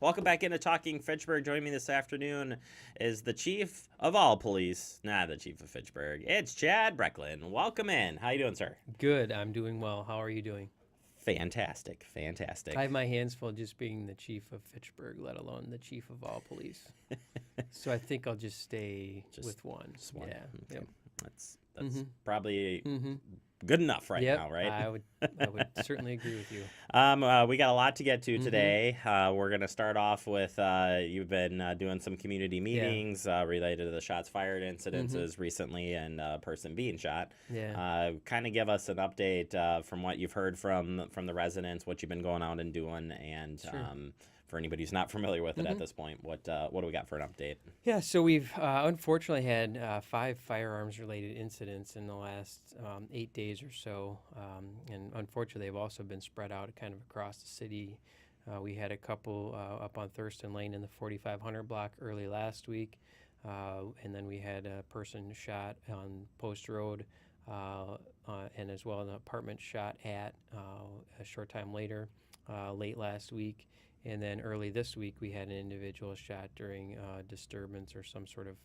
Welcome back into Talking Fitchburg. Joining me this afternoon is the chief of all police, not the chief of Fitchburg. It's Chad Brecklin. Welcome in. How you doing, sir? Good. I'm doing well. How are you doing? Fantastic, fantastic. I have my hands full just being the chief of Fitchburg, let alone the chief of all police. So I think I'll just stay with one. Just one. Yeah. Okay. Yep. That's probably good enough right Yep. now, right? I would certainly agree with you. We got a lot to get to today. We're going to start off with you've been doing some community meetings related to the shots fired incidences recently and a person being shot. Yeah. Kind of give us an update from what you've heard from the residents, what you've been going out and doing, and Sure. for anybody who's not familiar with it at this point, what do we got for an update? Yeah, so we've unfortunately had 5 firearms-related incidents in the last 8 days or so, and unfortunately they've also been spread out kind of across the city. We had a couple up on Thurston Lane in the 4500 block early last week, and then we had a person shot on Post Road, and as well an apartment shot at a short time later, late last week. And then early this week, we had an individual shot during disturbance or some sort of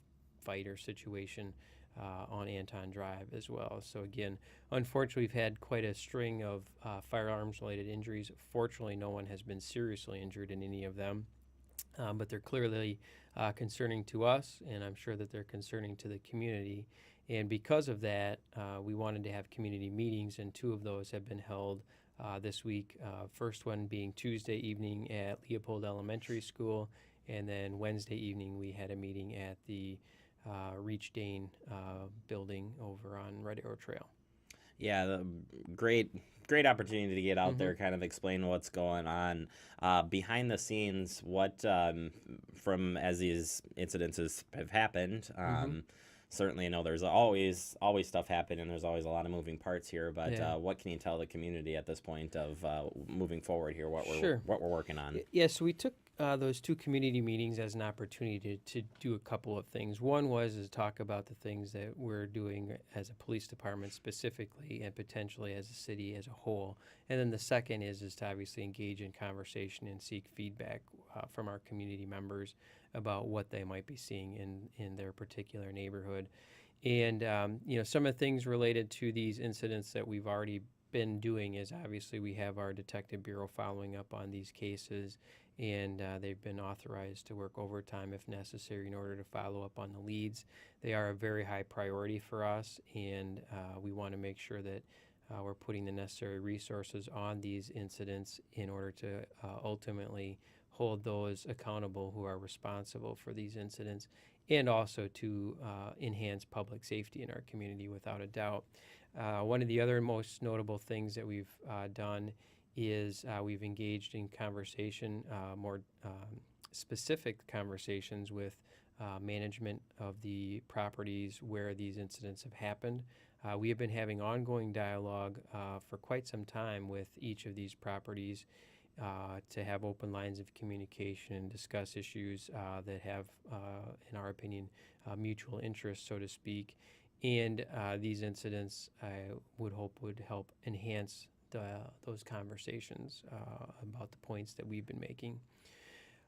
fight or situation on Anton Drive as well. So again, unfortunately, we've had quite a string of firearms-related injuries. Fortunately, no one has been seriously injured in any of them, but they're clearly concerning to us, and I'm sure that they're concerning to the community. And because of that, we wanted to have community meetings, and 2 of those have been held this week. First one being Tuesday evening at Leopold Elementary School, and then Wednesday evening we had a meeting at the Reach Dane building over on Red Arrow Trail. Yeah, great opportunity to get out there, kind of explain what's going on behind the scenes. What from as these incidences have happened. Certainly, I know there's always stuff happening, and there's always a lot of moving parts here. But what can you tell the community at this point of moving forward here? What we're working on? Yeah, so we took those 2 community meetings as an opportunity to do a couple of things. One was to talk about the things that we're doing as a police department specifically, and potentially as a city as a whole. And then the second is to obviously engage in conversation and seek feedback from our community members about what they might be seeing in their particular neighborhood. And some of the things related to these incidents that we've already been doing is obviously we have our detective bureau following up on these cases, and they've been authorized to work overtime if necessary in order to follow up on the leads. They are a very high priority for us, and we want to make sure that we're putting the necessary resources on these incidents in order to ultimately hold those accountable who are responsible for these incidents, and also to enhance public safety in our community without a doubt. One of the other most notable things that we've done is we've engaged in conversation, more specific conversations with management of the properties where these incidents have happened. We have been having ongoing dialogue for quite some time with each of these properties to have open lines of communication and discuss issues that have, in our opinion, mutual interest, so to speak. And these incidents, I would hope, would help enhance those conversations about the points that we've been making.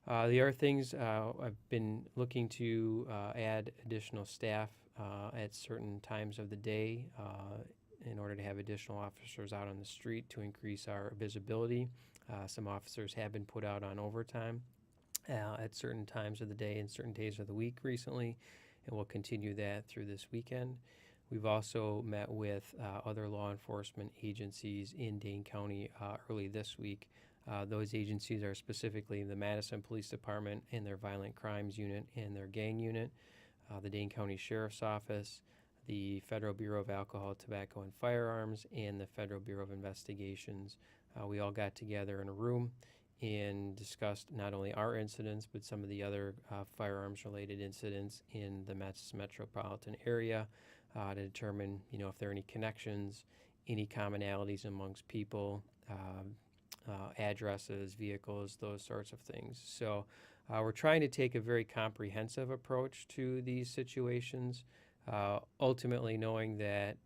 The other things, I've been looking to add additional staff at certain times of the day in order to have additional officers out on the street to increase our visibility. Some officers have been put out on overtime at certain times of the day and certain days of the week recently, and we'll continue that through this weekend. We've also met with other law enforcement agencies in Dane County early this week. Those agencies are specifically the Madison Police Department and their Violent Crimes Unit and their Gang Unit, the Dane County Sheriff's Office, the Federal Bureau of Alcohol, Tobacco, and Firearms, and the Federal Bureau of Investigations. We all got together in a room and discussed not only our incidents, but some of the other firearms-related incidents in the metropolitan area to determine, if there are any connections, any commonalities amongst people, addresses, vehicles, those sorts of things. So we're trying to take a very comprehensive approach to these situations, ultimately knowing that,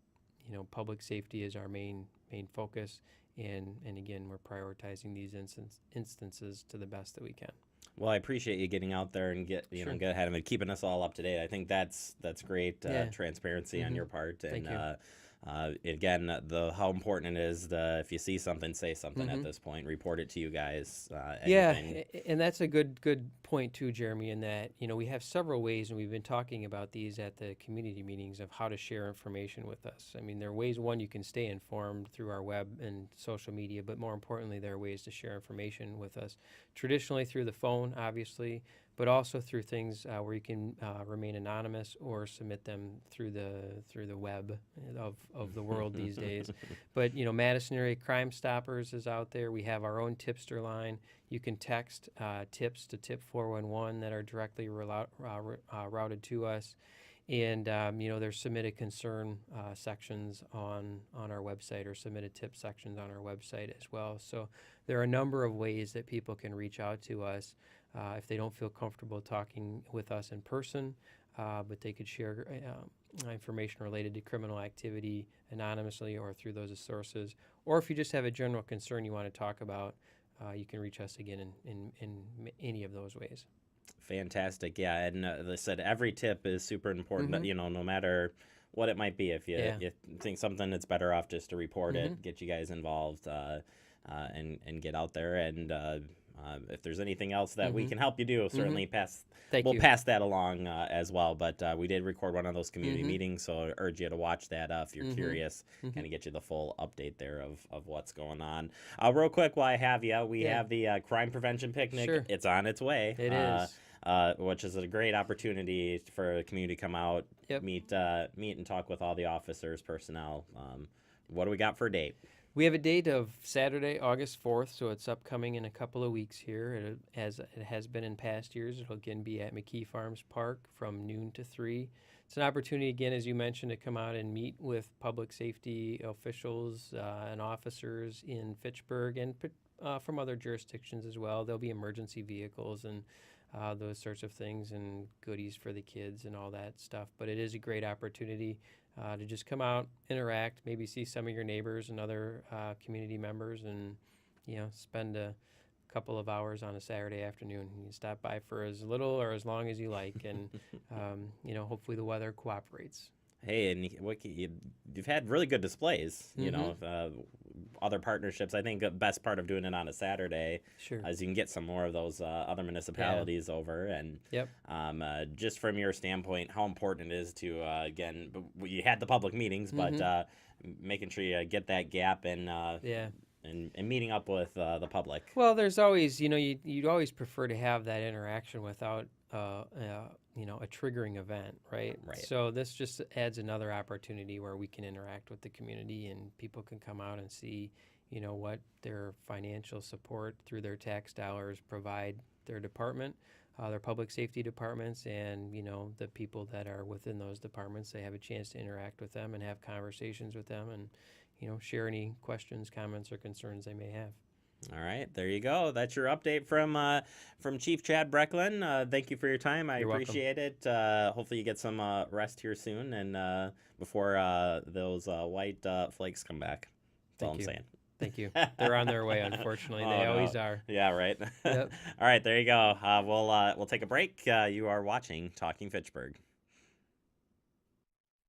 public safety is our main focus. And again, we're prioritizing these instances to the best that we can. Well, I appreciate you getting out there and get Sure. get ahead of it, keeping us all up to date. I think that's great Yeah. transparency on your part, Thank and you. again, the how important it is. If you see something, say something at Mhm. this point. Report it to you guys. Yeah, Anything. and that's a good point too, Jeremy. In that we have several ways, and we've been talking about these at the community meetings of how to share information with us. I mean, there are ways one you can stay informed through our web and social media, but more importantly, there are ways to share information with us. Traditionally through the phone, obviously, but also through things where you can remain anonymous or submit them through the web of the world these days. But Madison Area Crime Stoppers is out there. We have our own tipster line. You can text tips to tip 411 that are directly routed to us. And there's submitted concern sections on our website, or submitted tip sections on our website as well. So there are a number of ways that people can reach out to us if they don't feel comfortable talking with us in person, but they could share information related to criminal activity anonymously or through those sources. Or if you just have a general concern you want to talk about, you can reach us again in any of those ways. Fantastic. Yeah, and as I said, every tip is super important. Mhm. No matter what it might be. If Yeah. you think something, it's better off just to report Mhm. it, get you guys involved, and get out there. And if there's anything else that we Mhm. can help you do, Mhm. certainly Thank we'll you. pass that along as well. But we did record one of those community Mhm. meetings, so I urge you to watch that if you're Mhm. curious. Mhm. Kind of get you the full update there of what's going on. Real quick, while I have you, we Yeah. have the crime prevention picnic. Sure. It's on its way. It is. Which is a great opportunity for the community to come out, Yep. meet and talk with all the officers, personnel. What do we got for a date? We have a date of Saturday, August 4th, so it's upcoming in a couple of weeks here. As it has been in past years, it'll again be at McKee Farms Park from noon to 3. It's an opportunity, again, as you mentioned, to come out and meet with public safety officials and officers in Fitchburg and from other jurisdictions as well. There'll be emergency vehicles and those sorts of things, and goodies for the kids and all that stuff. But it is a great opportunity to just come out, interact, maybe see some of your neighbors and other community members, and spend a couple of hours on a Saturday afternoon. You can stop by for as little or as long as you like, and hopefully the weather cooperates. Hey, and you've had really good displays. Mm-hmm. Other partnerships. I think the best part of doing it on a Saturday Sure. is you can get some more of those other municipalities over. And Yep. just from your standpoint, how important it is to again, you had the public meetings, Mm-hmm. but making sure you get that gap and Yeah. and meeting up with the public. Well, there's always, you'd always prefer to have that interaction without, a triggering event, right? Right. So this just adds another opportunity where we can interact with the community and people can come out and see, what their financial support through their tax dollars provide their department, their public safety departments, and, the people that are within those departments. They have a chance to interact with them and have conversations with them and, share any questions, comments, or concerns they may have. All right, there you go. That's your update from Chief Chad Brecklin. Thank you for your time. I You're welcome. appreciate it. Hopefully you get some rest here soon and before those white flakes come back. That's all I'm Thank you. saying. Thank you. They're on their way, unfortunately. Oh, They no. always are. Yeah, right. Yep. All right, there you go. We'll take a break. You are watching Talking Fitchburg.